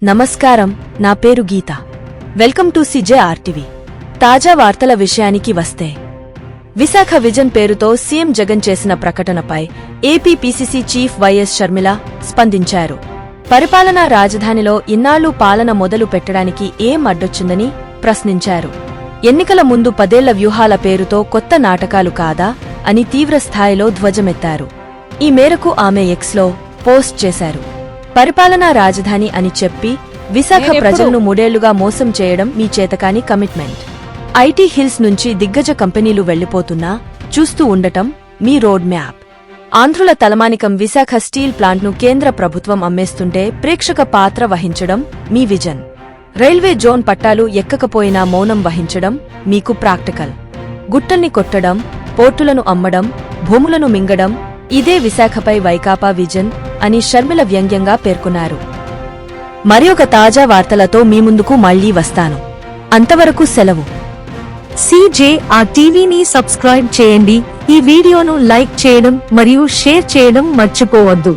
నమస్కారం, నా పేరు గీత. Welcome to CJRTV. తాజా వార్తల విషయానికి వస్తే, విశాఖ విజన్ పేరుతో సీఎం జగన్ చేసిన ప్రకటనపై AP PCC chief YS Sharmila స్పందించారు. పరిపాలనా రాజధానిలో ఇన్నాళ్లు పాలన మొదలు పెట్టడానికి ఏం అడ్డొచ్చిందని ప్రశ్నించారు. ఎన్నికల ముందు 10 ఏళ్ల వ్యూహాల పేరుతో కొత్త నాటకాలు కాదా అని తీవ్రస్థాయిలో ధ్వజమెత్తారు. ఈ మేరకు ఆమె ఎక్స్లో పోస్ట్ చేశారు. పరిపాలనా రాజధాని అని చెప్పి విశాఖ ప్రజలను 3 ఏళ్లుగా మోసం చేయడం మీ చేతకాని కమిట్మెంట్. ఐటీ హిల్స్ నుంచి దిగ్గజ కంపెనీలు వెళ్లిపోతున్నా చూస్తూ ఉండటం మీ రోడ్ మ్యాప్. ఆంధ్రుల తలమానికం విశాఖ స్టీల్ ప్లాంట్ను కేంద్ర ప్రభుత్వం అమ్మేస్తుంటే ప్రేక్షక పాత్ర వహించడం మీ విజన్. రైల్వే జోన్ పట్టాలు ఎక్కకపోయినా మౌనం వహించడం మీకు ప్రాక్టికల్. గుట్టల్ని కొట్టడం, పోర్టులను అమ్మడం, భూములను మింగడం ఇదే విశాఖపై వైకాపా విజన్ అని షర్మిల వ్యంగ్యంగా పేర్కొన్నారు. మరొక తాజా వార్తలతో మీ ముందుకు మళ్లీ వస్తాను. అంతవరకు సెలవు. CJRTVని సబ్స్క్రైబ్ చేయండి. ఈ వీడియోను లైక్ చేయడం మరియు షేర్ చేయడం మర్చిపోవద్దు.